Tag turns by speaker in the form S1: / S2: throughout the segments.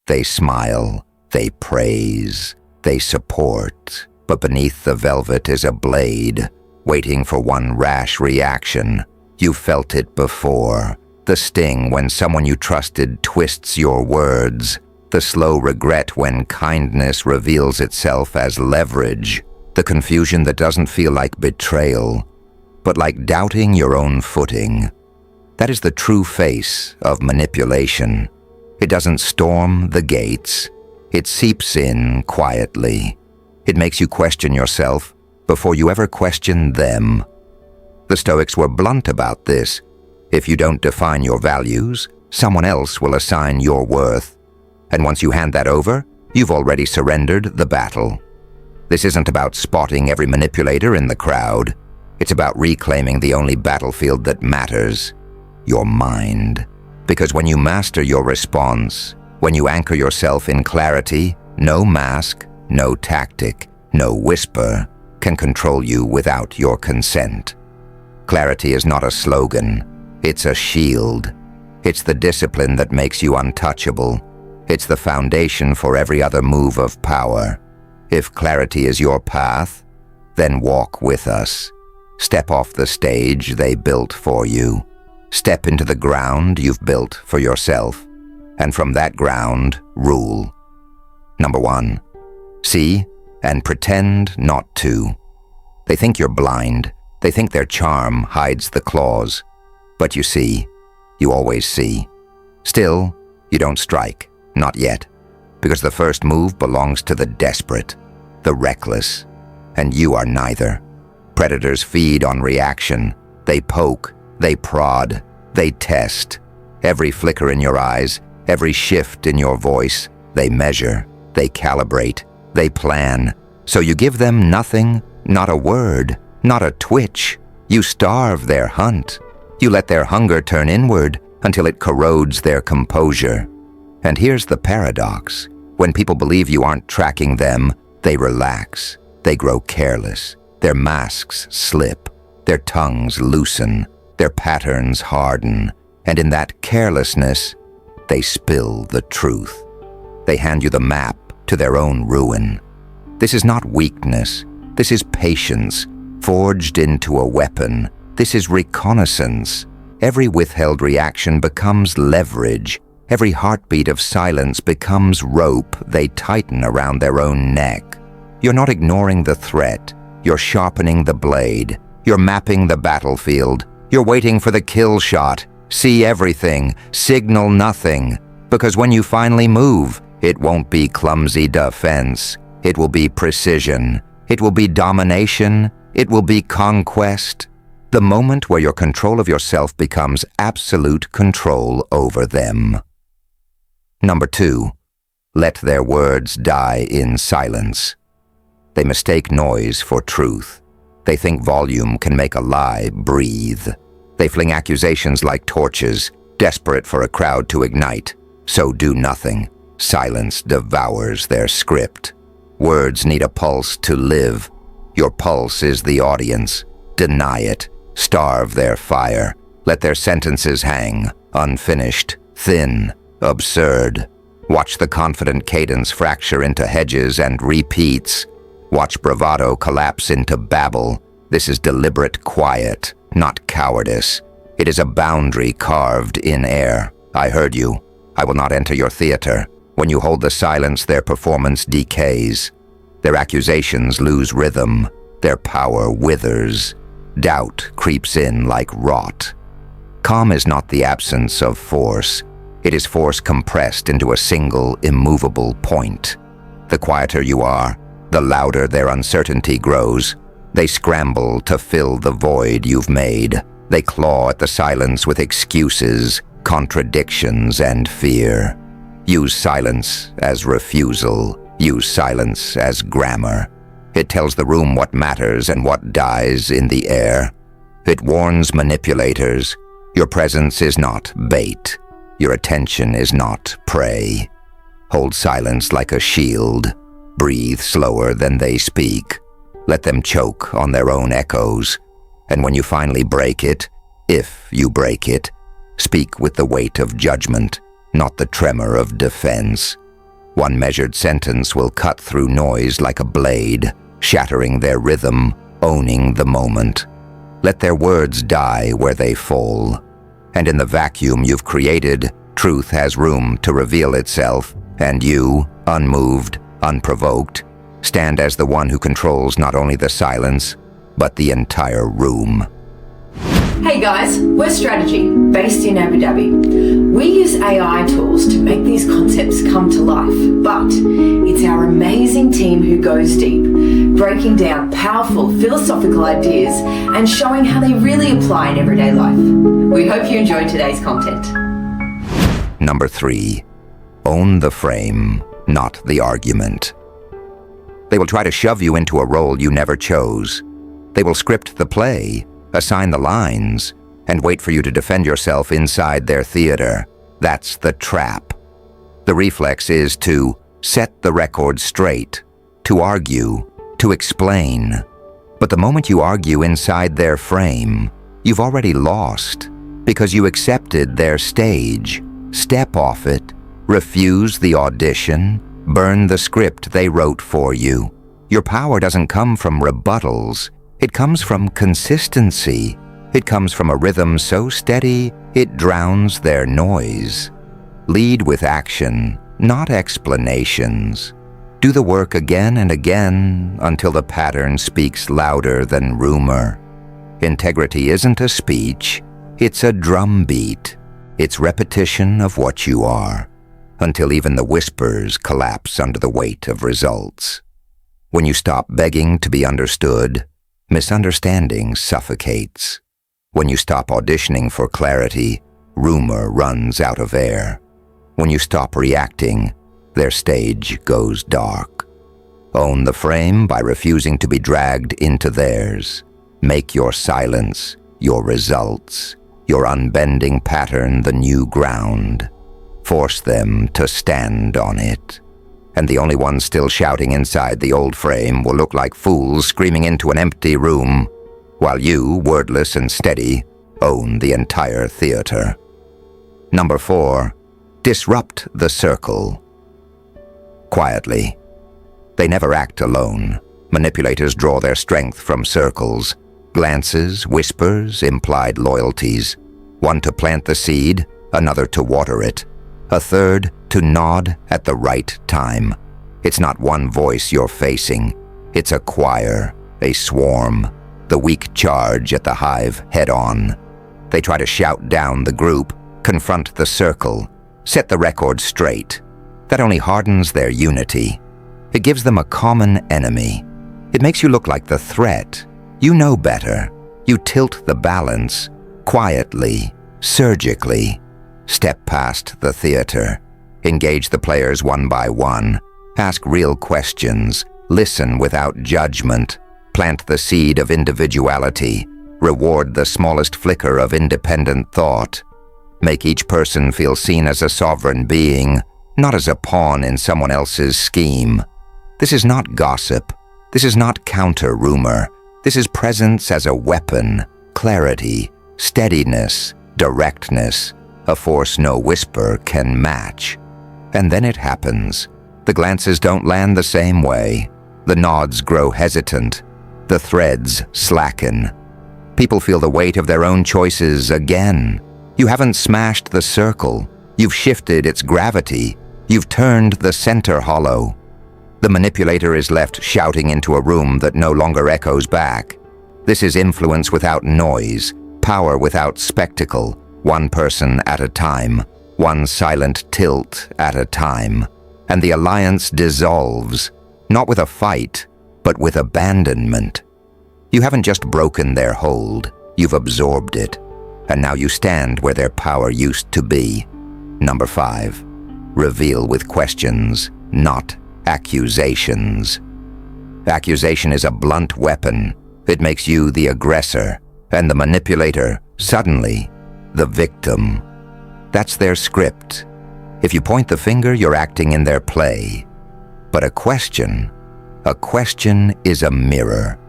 S1: They smile, they praise, they support, but beneath the velvet is a blade, waiting for one rash reaction. You felt it before. The sting when someone you trusted twists your words. The slow regret when kindness reveals itself as leverage. The confusion that doesn't feel like betrayal, but like doubting your own footing. That is the true face of manipulation. It doesn't storm the gates. It seeps in quietly. It makes you question yourself before you ever question them. The Stoics were blunt about this. If you don't define your values, someone else will assign your worth. And once you hand that over, you've already surrendered the battle. This isn't about spotting every manipulator in the crowd. It's about reclaiming the only battlefield that matters, your mind. Because when you master your response, when you anchor yourself in clarity, no mask, no tactic, no whisper can control you without your consent. Clarity is not a slogan. It's a shield. It's the discipline that makes you untouchable. It's the foundation for every other move of power. If clarity is your path, then walk with us. Step off the stage they built for you. Step into the ground you've built for yourself. And from that ground, rule. Number 1, see and pretend not to. They think you're blind. They think their charm hides the claws. But you see. You always see. Still, you don't strike. Not yet. Because the first move belongs to the desperate, the reckless. And you are neither. Predators feed on reaction. They poke. They prod. They test. Every flicker in your eyes, every shift in your voice, they measure. They calibrate. They plan. So you give them nothing, not a word, not a twitch. You starve their hunt. You let their hunger turn inward until it corrodes their composure. And here's the paradox. When people believe you aren't tracking them, they relax. They grow careless. Their masks slip. Their tongues loosen. Their patterns harden. And in that carelessness, they spill the truth. They hand you the map to their own ruin. This is not weakness. This is patience, forged into a weapon. This is reconnaissance. Every withheld reaction becomes leverage. Every heartbeat of silence becomes rope they tighten around their own neck. You're not ignoring the threat. You're sharpening the blade. You're mapping the battlefield. You're waiting for the kill shot. See everything. Signal nothing. Because when you finally move, it won't be clumsy defense. It will be precision. It will be domination. It will be conquest. The moment where your control of yourself becomes absolute control over them. Number 2, let their words die in silence. They mistake noise for truth. They think volume can make a lie breathe. They fling accusations like torches, desperate for a crowd to ignite. So do nothing. Silence devours their script. Words need a pulse to live. Your pulse is the audience. Deny it. Starve their fire. Let their sentences hang, unfinished, thin, absurd. Watch the confident cadence fracture into hedges and repeats. Watch bravado collapse into babble. This is deliberate quiet, not cowardice. It is a boundary carved in air. I heard you. I will not enter your theater. When you hold the silence, their performance decays. Their accusations lose rhythm. Their power withers. Doubt creeps in like rot. Calm is not the absence of force. It is force compressed into a single, immovable point. The quieter you are, the louder their uncertainty grows. They scramble to fill the void you've made. They claw at the silence with excuses, contradictions, and fear. Use silence as refusal. Use silence as grammar. It tells the room what matters and what dies in the air. It warns manipulators. Your presence is not bait. Your attention is not prey. Hold silence like a shield. Breathe slower than they speak. Let them choke on their own echoes. And when you finally break it, if you break it, speak with the weight of judgment, not the tremor of defense. One measured sentence will cut through noise like a blade, shattering their rhythm, owning the moment. Let their words die where they fall. And in the vacuum you've created, truth has room to reveal itself, and you, unmoved, unprovoked, stand as the one who controls not only the silence, but the entire room.
S2: Hey guys, we're Strategy, based in Abu Dhabi. We use AI tools to make these concepts come to life, but it's our amazing team who goes deep, breaking down powerful philosophical ideas and showing how they really apply in everyday life. We hope you enjoyed today's content.
S1: Number 3. Own the frame, not the argument. They will try to shove you into a role you never chose. They will script the play, assign the lines, and wait for you to defend yourself inside their theater. That's the trap. The reflex is to set the record straight, to argue, to explain. But the moment you argue inside their frame, you've already lost, because you accepted their stage. Step off it, refuse the audition, burn the script they wrote for you. Your power doesn't come from rebuttals. It comes from consistency. It comes from a rhythm so steady it drowns their noise. Lead with action, not explanations. Do the work again and again until the pattern speaks louder than rumor. Integrity isn't a speech, it's a drumbeat. It's repetition of what you are, until even the whispers collapse under the weight of results. When you stop begging to be understood, misunderstanding suffocates. When you stop auditioning for clarity, rumor runs out of air. When you stop reacting, their stage goes dark. Own the frame by refusing to be dragged into theirs. Make your silence, your results, your unbending pattern the new ground. Force them to stand on it. And the only ones still shouting inside the old frame will look like fools screaming into an empty room, while you, wordless and steady, own the entire theater. Number 4. Disrupt the circle. Quietly. They never act alone. Manipulators draw their strength from circles, glances, whispers, implied loyalties. One to plant the seed, another to water it, a third to nod at the right time. It's not one voice you're facing. It's a choir, a swarm, the weak charge at the hive head-on. They try to shout down the group, confront the circle, set the record straight. That only hardens their unity. It gives them a common enemy. It makes you look like the threat. You know better. You tilt the balance, quietly, surgically. Step past the theater. Engage the players one by one. Ask real questions. Listen without judgment. Plant the seed of individuality. Reward the smallest flicker of independent thought. Make each person feel seen as a sovereign being, not as a pawn in someone else's scheme. This is not gossip. This is not counter-rumor. This is presence as a weapon, clarity, steadiness, directness, a force no whisper can match. And then it happens. The glances don't land the same way. The nods grow hesitant. The threads slacken. People feel the weight of their own choices again. You haven't smashed the circle. You've shifted its gravity. You've turned the center hollow. The manipulator is left shouting into a room that no longer echoes back. This is influence without noise, power without spectacle, one person at a time, one silent tilt at a time. And the alliance dissolves, not with a fight, but with abandonment. You haven't just broken their hold, you've absorbed it. And now you stand where their power used to be. Number 5. Reveal with questions, not accusations. Accusation is a blunt weapon. It makes you the aggressor, and the manipulator, suddenly, the victim. That's their script. If you point the finger, you're acting in their play. But a question is a mirror.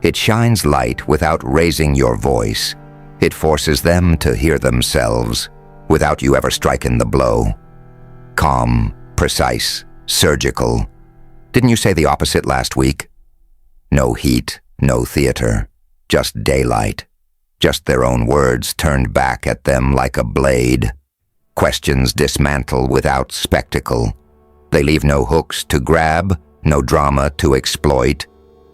S1: It shines light without raising your voice. It forces them to hear themselves, without you ever striking the blow. Calm, precise, surgical. Didn't you say the opposite last week? No heat, no theater, just daylight. Just their own words turned back at them like a blade. Questions dismantle without spectacle. They leave no hooks to grab, no drama to exploit.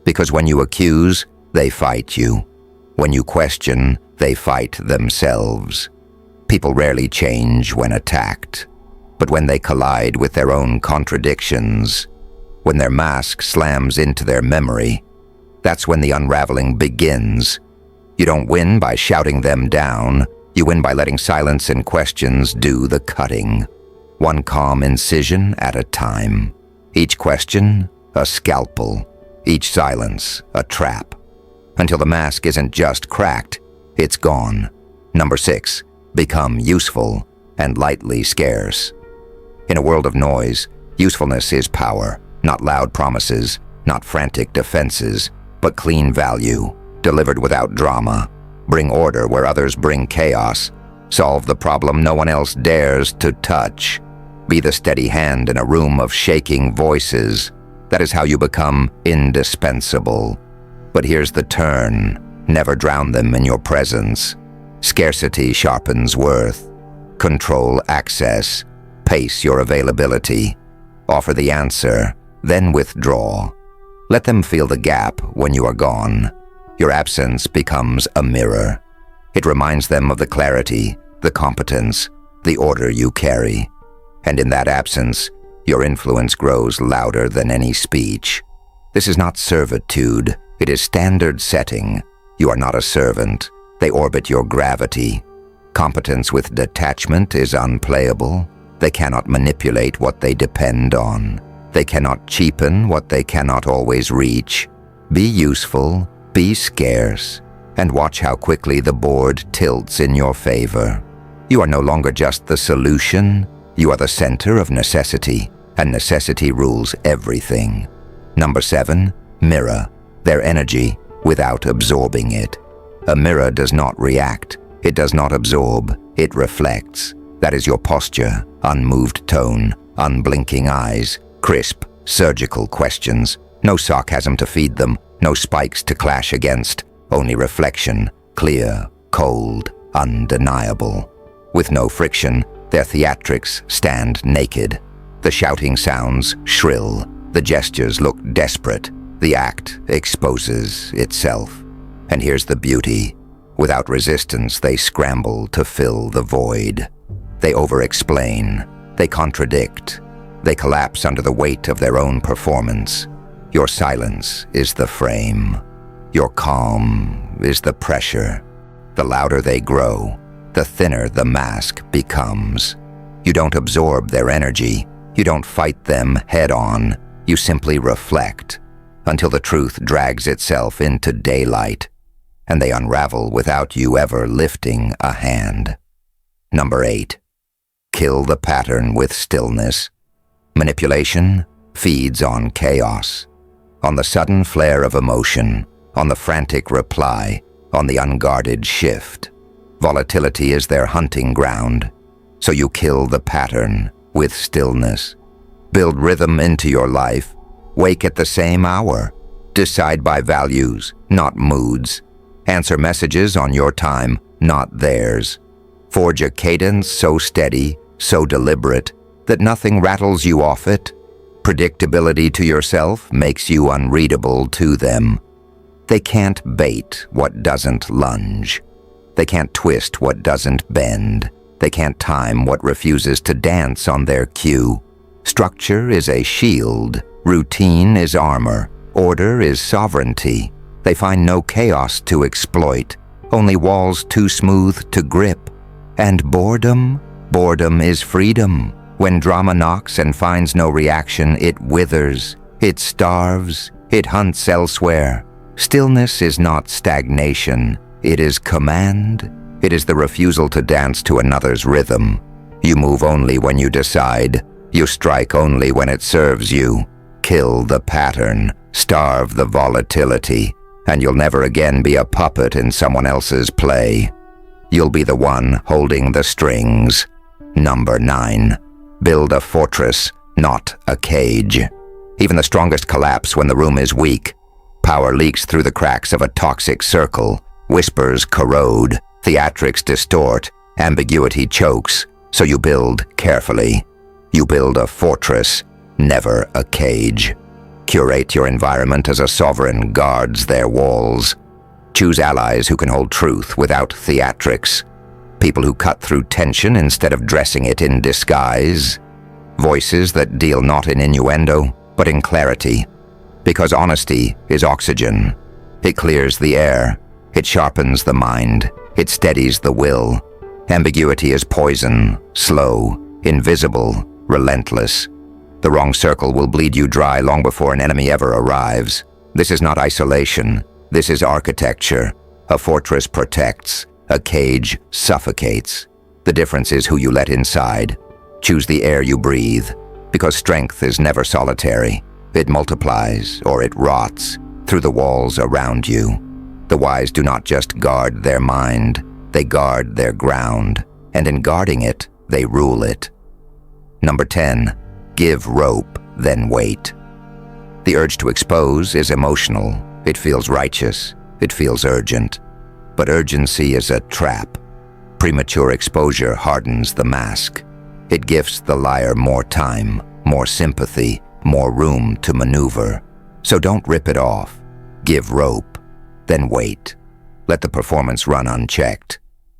S1: Because when you accuse, they fight you. When you question, they fight themselves. People rarely change when attacked. But when they collide with their own contradictions, when their mask slams into their memory, that's when the unraveling begins. You don't win by shouting them down. You win by letting silence and questions do the cutting. One calm incision at a time. Each question, a scalpel. Each silence, a trap. Until the mask isn't just cracked, it's gone. Number 6, become useful and lightly scarce. In a world of noise, usefulness is power, not loud promises, not frantic defenses, but clean value, delivered without drama. Bring order where others bring chaos. Solve the problem no one else dares to touch. Be the steady hand in a room of shaking voices. That is how you become indispensable. But here's the turn. Never drown them in your presence. Scarcity sharpens worth. Control access. Pace your availability. Offer the answer, then withdraw. Let them feel the gap when you are gone. Your absence becomes a mirror. It reminds them of the clarity, the competence, the order you carry. And in that absence, your influence grows louder than any speech. This is not servitude, it is standard setting. You are not a servant. They orbit your gravity. Competence with detachment is unplayable. They cannot manipulate what they depend on. They cannot cheapen what they cannot always reach. Be useful, be scarce, and watch how quickly the board tilts in your favor. You are no longer just the solution. You are the center of necessity, and necessity rules everything. Number 7, mirror their energy without absorbing it. A mirror does not react. It does not absorb. It reflects. That is your posture, unmoved tone, unblinking eyes, crisp, surgical questions. No sarcasm to feed them, no spikes to clash against, only reflection, clear, cold, undeniable. With no friction, their theatrics stand naked. The shouting sounds shrill, the gestures look desperate, the act exposes itself. And here's the beauty. Without resistance, they scramble to fill the void. They over-explain, they contradict, they collapse under the weight of their own performance. Your silence is the frame. Your calm is the pressure. The louder they grow, the thinner the mask becomes. You don't absorb their energy. You don't fight them head-on. You simply reflect until the truth drags itself into daylight, and they unravel without you ever lifting a hand. Number 8, kill the pattern with stillness. Manipulation feeds on chaos, on the sudden flare of emotion, on the frantic reply, on the unguarded shift. Volatility is their hunting ground, so you kill the pattern with stillness. Build rhythm into your life. Wake at the same hour. Decide by values, not moods. Answer messages on your time, not theirs. Forge a cadence so steady, so deliberate, that nothing rattles you off it. Predictability to yourself makes you unreadable to them. They can't bait what doesn't lunge. They can't twist what doesn't bend. They can't time what refuses to dance on their cue. Structure is a shield. Routine is armor. Order is sovereignty. They find no chaos to exploit, only walls too smooth to grip. And boredom? Boredom is freedom. When drama knocks and finds no reaction, it withers. It starves. It hunts elsewhere. Stillness is not stagnation. It is command. It is the refusal to dance to another's rhythm. You move only when you decide. You strike only when it serves you. Kill the pattern. Starve the volatility. And you'll never again be a puppet in someone else's play. You'll be the one holding the strings. Number 9. Build a fortress, not a cage. Even the strongest collapse when the room is weak. Power leaks through the cracks of a toxic circle. Whispers corrode. Theatrics distort. Ambiguity chokes. So you build carefully. You build a fortress, never a cage. Curate your environment as a sovereign guards their walls. Choose allies who can hold truth without theatrics. People who cut through tension instead of dressing it in disguise. Voices that deal not in innuendo, but in clarity. Because honesty is oxygen. It clears the air. It sharpens the mind. It steadies the will. Ambiguity is poison, slow, invisible, relentless. The wrong circle will bleed you dry long before an enemy ever arrives. This is not isolation. This is architecture. A fortress protects. A cage suffocates. The difference is who you let inside. Choose the air you breathe, because strength is never solitary. It multiplies, or it rots, through the walls around you. The wise do not just guard their mind, they guard their ground, and in guarding it, they rule it. Number 10, give rope, then wait. The urge to expose is emotional. It feels righteous. It feels urgent. But urgency is a trap. Premature exposure hardens the mask. It gifts the liar more time, more sympathy, more room to maneuver. So don't rip it off. Give rope, then wait. Let the performance run unchecked.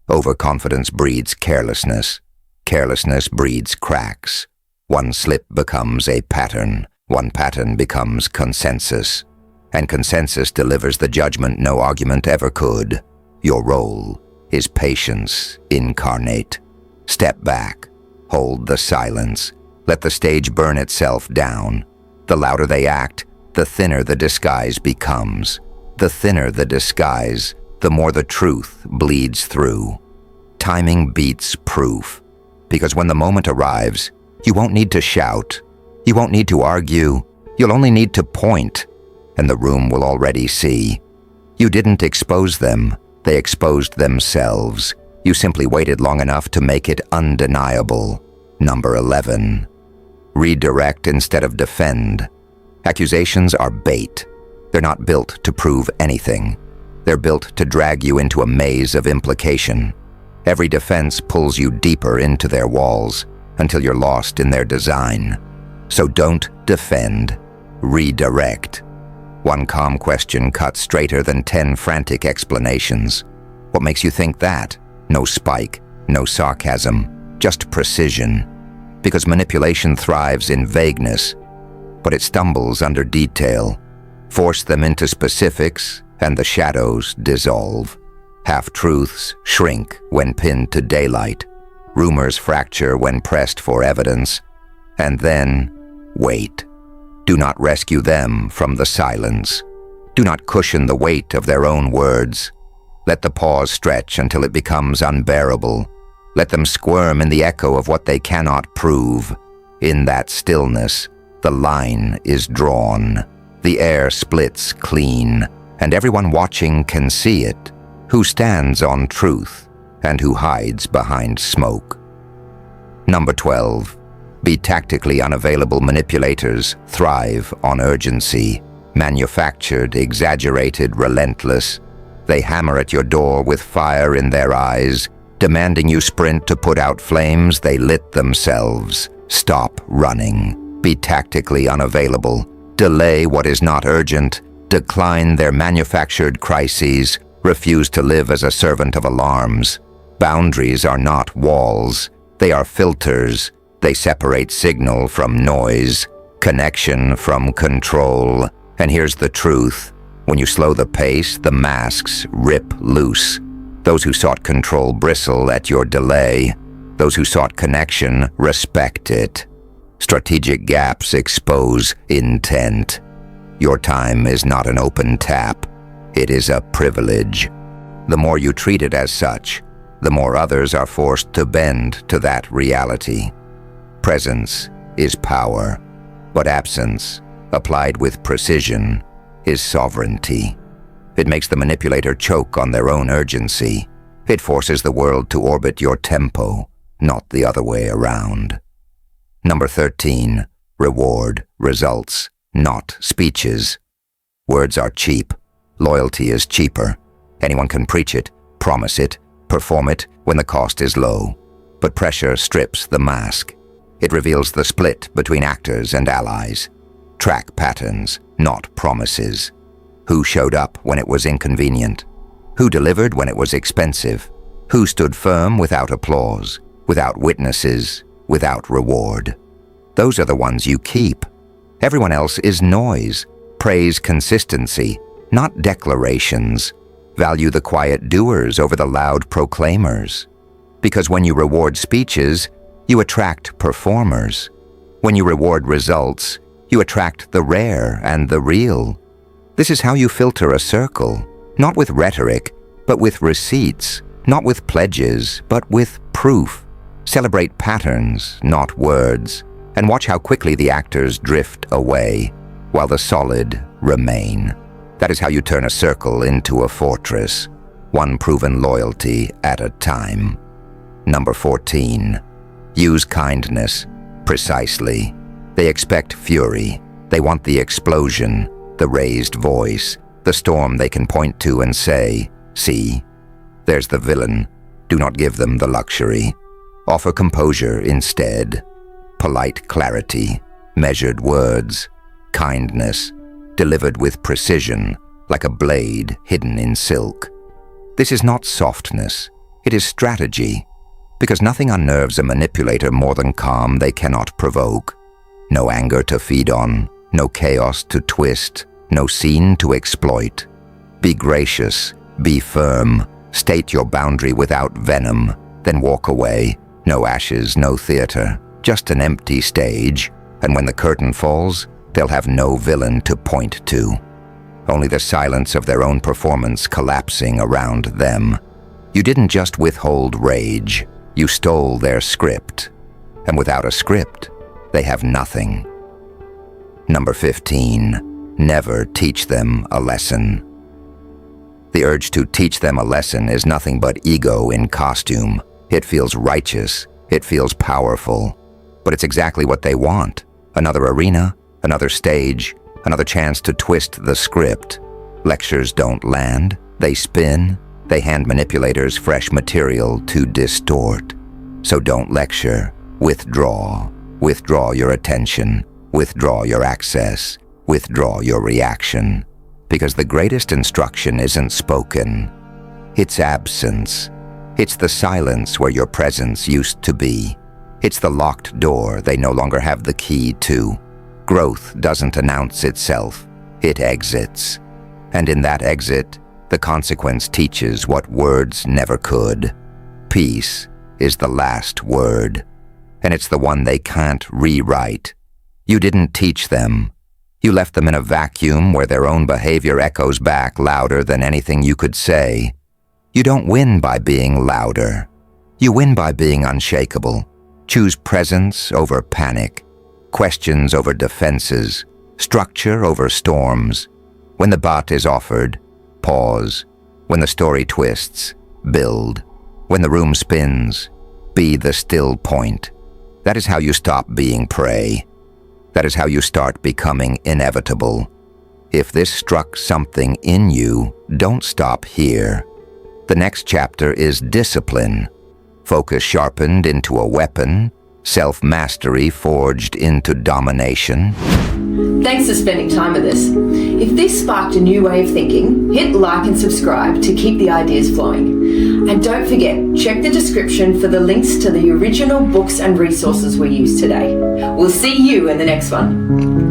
S1: Overconfidence breeds carelessness. Carelessness breeds cracks. One slip becomes a pattern. One pattern becomes consensus. And consensus delivers the judgment no argument ever could. Your role is patience incarnate. Step back. Hold the silence. Let the stage burn itself down. The louder they act, the thinner the disguise becomes. The thinner the disguise, the more the truth bleeds through. Timing beats proof. Because when the moment arrives, you won't need to shout. You won't need to argue. You'll only need to point. And the room will already see. You didn't expose them. They exposed themselves. You simply waited long enough to make it undeniable. Number 11. Redirect instead of defend. Accusations are bait. They're not built to prove anything. They're built to drag you into a maze of implication. Every defense pulls you deeper into their walls until you're lost in their design. So don't defend. Redirect. One calm question cuts straighter than 10 frantic explanations. What makes you think that? No spike, no sarcasm, just precision. Because manipulation thrives in vagueness, but it stumbles under detail. Force them into specifics, and the shadows dissolve. Half-truths shrink when pinned to daylight. Rumors fracture when pressed for evidence. And then, wait. Do not rescue them from the silence. Do not cushion the weight of their own words. Let the pause stretch until it becomes unbearable. Let them squirm in the echo of what they cannot prove. In that stillness, the line is drawn. The air splits clean, and everyone watching can see it. Who stands on truth, and who hides behind smoke. Number 12. Be tactically unavailable manipulators thrive on urgency. Manufactured, exaggerated, relentless. They hammer at your door with fire in their eyes, demanding you sprint to put out flames they lit themselves. Stop running. Be tactically unavailable. Delay what is not urgent. Decline their manufactured crises. Refuse to live as a servant of alarms. Boundaries are not walls. They are filters. They separate signal from noise, connection from control. And here's the truth. When you slow the pace, the masks rip loose. Those who sought control bristle at your delay. Those who sought connection respect it. Strategic gaps expose intent. Your time is not an open tap. It is a privilege. The more you treat it as such, the more others are forced to bend to that reality. Presence is power, but absence, applied with precision, is sovereignty. It makes the manipulator choke on their own urgency. It forces the world to orbit your tempo, not the other way around. Number 13. Reward, results, not speeches. Words are cheap. Loyalty is cheaper. Anyone can preach it, promise it, perform it when the cost is low. But pressure strips the mask. It reveals the split between actors and allies. Track patterns, not promises. Who showed up when it was inconvenient? Who delivered when it was expensive? Who stood firm without applause, without witnesses, without reward? Those are the ones you keep. Everyone else is noise. Praise consistency, not declarations. Value the quiet doers over the loud proclaimers. Because when you reward speeches, you attract performers. When you reward results, you attract the rare and the real. This is how you filter a circle, not with rhetoric, but with receipts, not with pledges, but with proof. Celebrate patterns, not words, and watch how quickly the actors drift away, while the solid remain. That is how you turn a circle into a fortress, one proven loyalty at a time. Number 14. Use kindness. Precisely. They expect fury. They want the explosion, the raised voice, the storm they can point to and say, "See, there's the villain." Do not give them the luxury. Offer composure instead. Polite clarity, measured words, kindness, delivered with precision, like a blade hidden in silk. This is not softness. It is strategy. Because nothing unnerves a manipulator more than calm they cannot provoke. No anger to feed on, no chaos to twist, no scene to exploit. Be gracious, be firm, state your boundary without venom, then walk away. No ashes, no theater, just an empty stage, and when the curtain falls, they'll have no villain to point to. Only the silence of their own performance collapsing around them. You didn't just withhold rage. You stole their script, and without a script, they have nothing. Number 15. Never teach them a lesson. The urge to teach them a lesson is nothing but ego in costume. It feels righteous, it feels powerful, but it's exactly what they want. Another arena, another stage, another chance to twist the script. Lectures don't land, they spin. They hand manipulators fresh material to distort. So don't lecture. Withdraw. Withdraw your attention. Withdraw your access. Withdraw your reaction. Because the greatest instruction isn't spoken. It's absence. It's the silence where your presence used to be. It's the locked door they no longer have the key to. Growth doesn't announce itself. It exits. And in that exit, the consequence teaches what words never could. Peace is the last word, and it's the one they can't rewrite. You didn't teach them. You left them in a vacuum where their own behavior echoes back louder than anything you could say. You don't win by being louder. You win by being unshakable. Choose presence over panic, questions over defenses, structure over storms. When the bot is offered, pause. When the story twists, build. When the room spins, be the still point. That is how you stop being prey. That is how you start becoming inevitable. If this struck something in you, don't stop here. The next chapter is discipline. Focus sharpened into a weapon, self-mastery forged into domination.
S2: Thanks for spending time with us. If this sparked a new way of thinking, hit like and subscribe to keep the ideas flowing. And don't forget, check the description for the links to the original books and resources we used today. We'll see you in the next one.